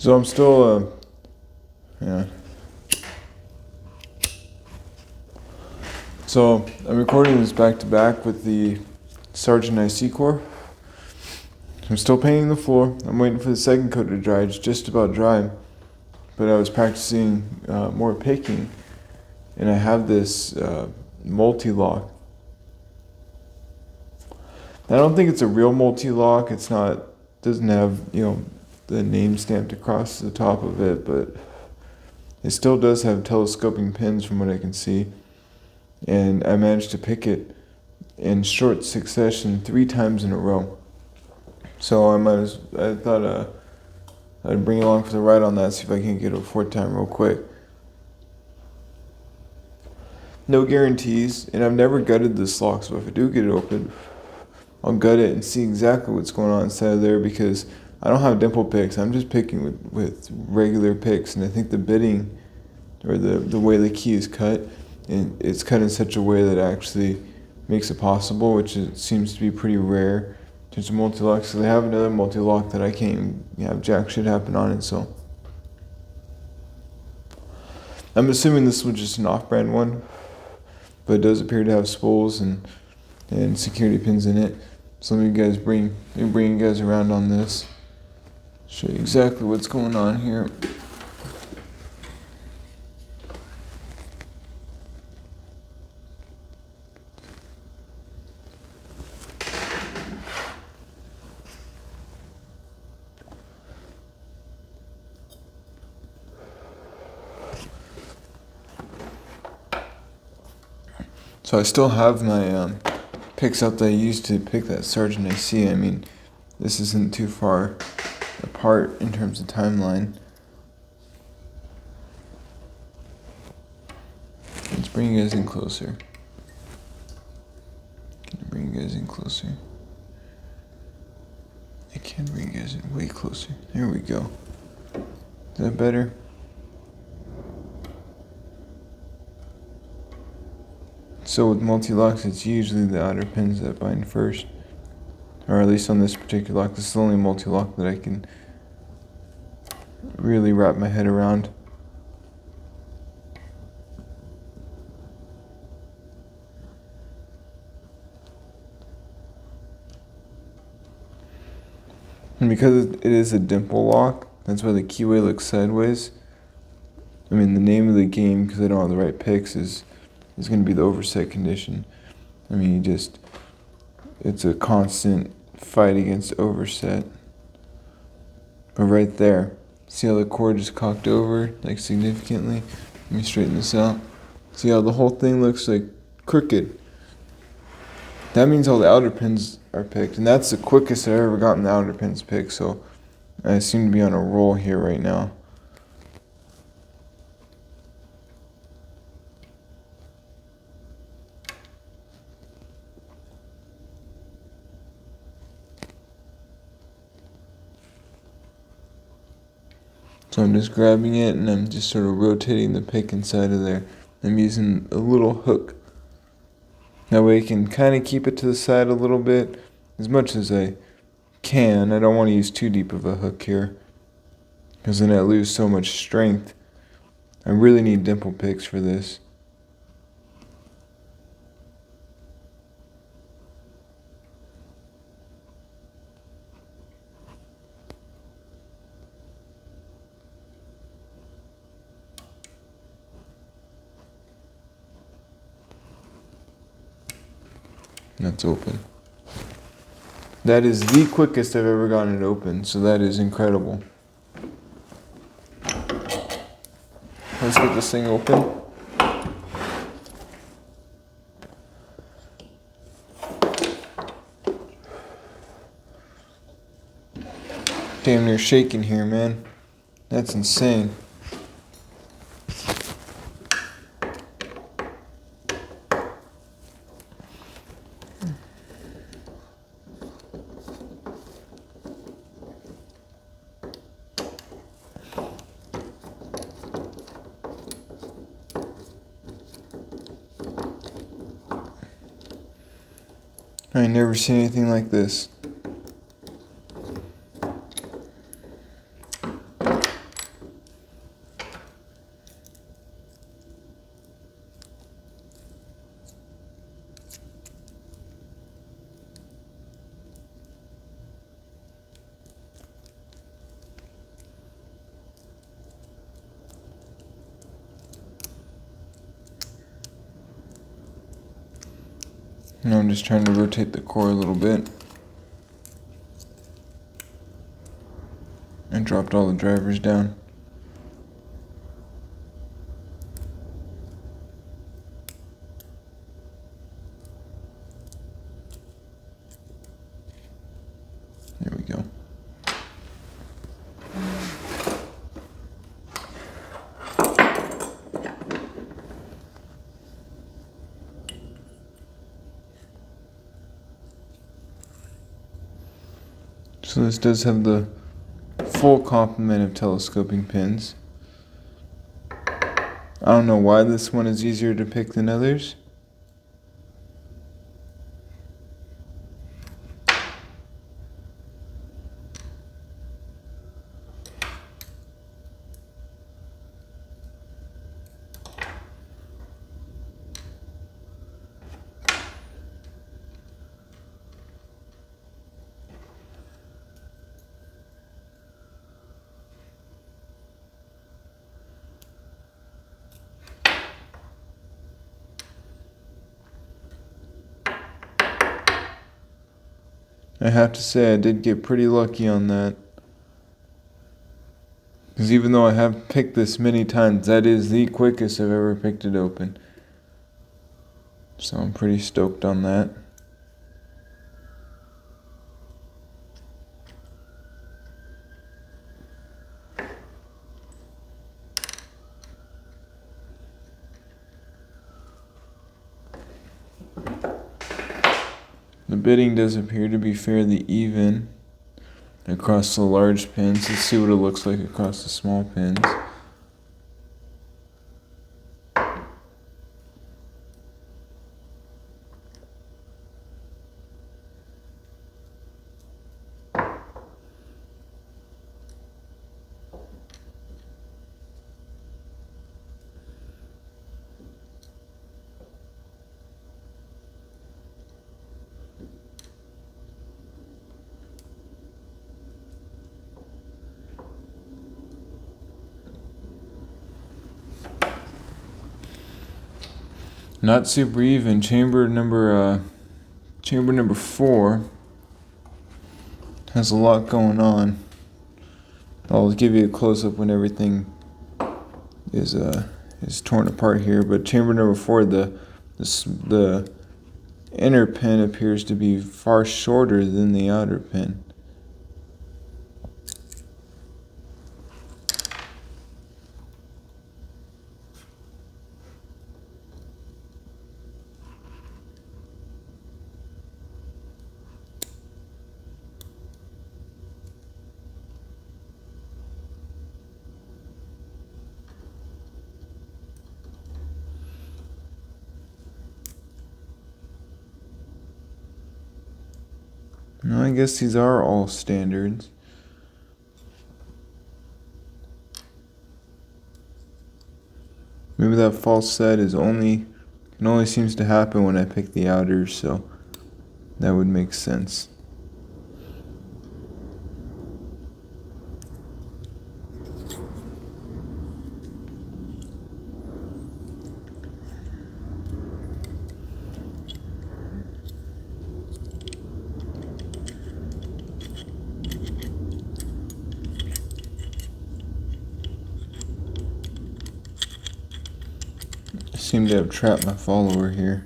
So I'm still, yeah. So I'm recording this back to back with the Sargent IC core. I'm still painting the floor. I'm waiting for the second coat to dry. It's just about dry, but I was practicing more picking, and I have this Multilock. I don't think it's a real Multilock. It's not. Doesn't have the name stamped across the top of it, but it still does have telescoping pins from what I can see. And I managed to pick it in short succession 3 times in a row. So I thought I'd bring you along for the ride on that, see if I can get a 4th time real quick. No guarantees, and I've never gutted this lock, so if I do get it open, I'll gut it and see exactly what's going on inside of there, because I don't have dimple picks. I'm just picking with regular picks, and I think the bitting, or the way the key is cut, and it's cut in such a way that actually makes it possible, which seems to be pretty rare. There's a multi-lock, so they have another multi-lock that I can't have jack shit happen on it, so. I'm assuming this was just an off-brand one, but it does appear to have spools and security pins in it. So let me bring you guys around on this. Show you exactly what's going on here. So I still have my picks out that I used to pick that Sargent IC. I mean, this isn't too far apart in terms of timeline. Let's bring you guys in closer. Can I bring you guys in closer? I can bring you guys in way closer. There we go. Is that better? So with multi-locks, it's usually the outer pins that bind first. Or at least on this particular lock. This is the only multi-lock that I can really wrap my head around. And because it is a dimple lock, that's why the keyway looks sideways. I mean, the name of the game, because I don't have the right picks, is going to be the overset condition. I mean, it's a constant fight against overset. But right there, see how the cord just cocked over, like significantly? Let me straighten this out. See how the whole thing looks like crooked? That means all the outer pins are picked, and that's the quickest I've ever gotten the outer pins picked, so I seem to be on a roll here right now. So I'm just grabbing it and I'm just sort of rotating the pick inside of there. I'm using a little hook. That way I can kind of keep it to the side a little bit, as much as I can. I don't want to use too deep of a hook here, because then I lose so much strength. I really need dimple picks for this. That's open. That is the quickest I've ever gotten it open, so that is incredible. Let's get this thing open. Damn near shaking here, man. That's insane. I never seen anything like this. Now I'm just trying to rotate the core a little bit. And dropped all the drivers down. There we go. So this does have the full complement of telescoping pins. I don't know why this one is easier to pick than others. I have to say I did get pretty lucky on that. Because even though I have picked this many times, that is the quickest I've ever picked it open. So I'm pretty stoked on that. The bitting does appear to be fairly even across the large pins. Let's see what it looks like across the small pins. Not super even. Chamber number 4 has a lot going on. I'll give you a close up when everything is torn apart here. But chamber number 4, the inner pin appears to be far shorter than the outer pin. No, I guess these are all standards. Maybe that false set only seems to happen when I pick the outers, so that would make sense. I seem to have trapped my follower here.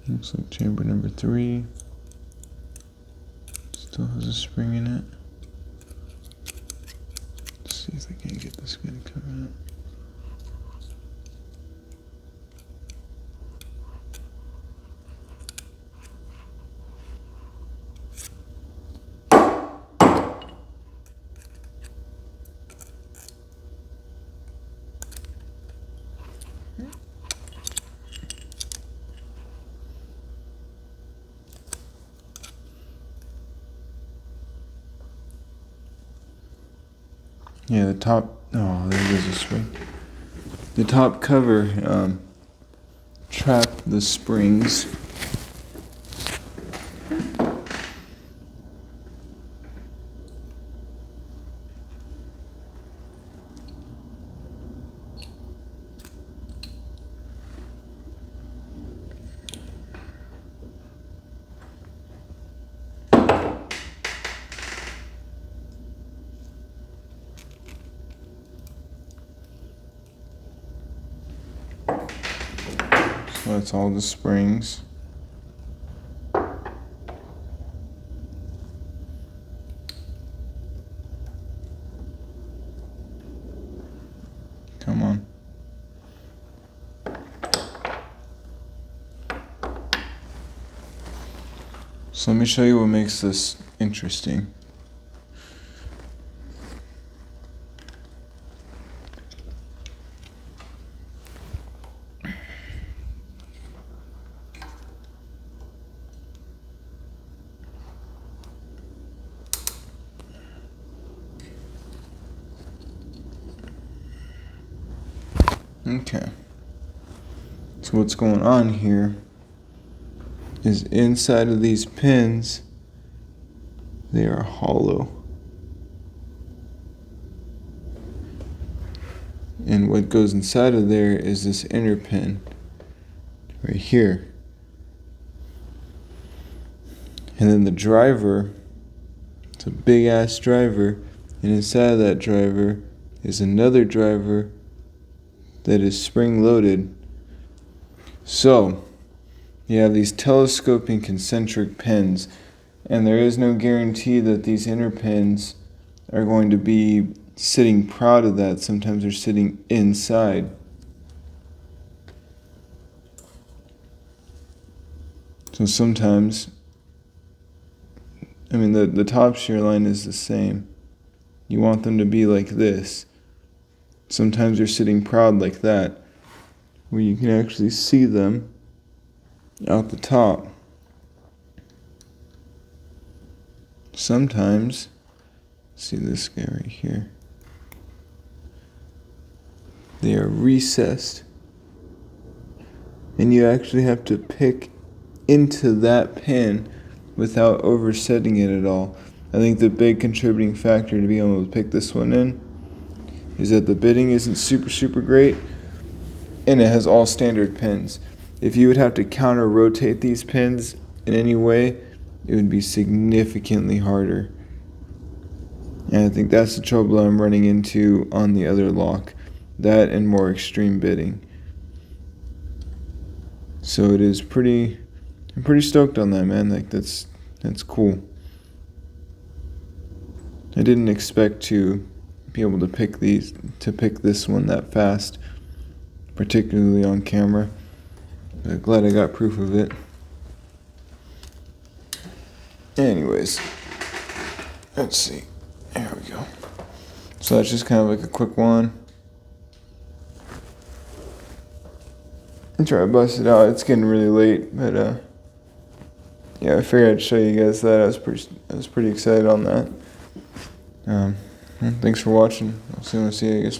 Looks like chamber number 3 still has a spring in it. Let's see if I can get this guy to come out. Yeah, the top. Oh, there goes a spring. The top cover trapped the springs. So that's all the springs. Come on. So let me show you what makes this interesting. Okay. So what's going on here is inside of these pins, they are hollow. And what goes inside of there is this inner pin right here. And then the driver, it's a big ass driver, and inside of that driver is another driver that is spring loaded. So you have these telescoping concentric pins, and there is no guarantee that these inner pins are going to be sitting proud of that. Sometimes they're sitting inside. So sometimes, the top shear line is the same. You want them to be like this. Sometimes they're sitting proud like that, where you can actually see them out the top. Sometimes, see this guy right here, they are recessed, and you actually have to pick into that pin without oversetting it at all. I think the big contributing factor to being able to pick this one in is that the bitting isn't super great, and it has all standard pins. If you would have to counter rotate these pins in any way, it would be significantly harder. And I think that's the trouble I'm running into on the other lock. That and more extreme bitting. So it is I'm pretty stoked on that, man. Like that's cool. I didn't expect to be able to pick this one that fast, particularly on camera. But glad I got proof of it. Anyways, let's see. There we go. So that's just kind of like a quick one. I'm trying to bust it out. It's getting really late, but yeah, I figured I'd show you guys that. I was pretty excited on that. Thanks for watching. I'll see you, I guess.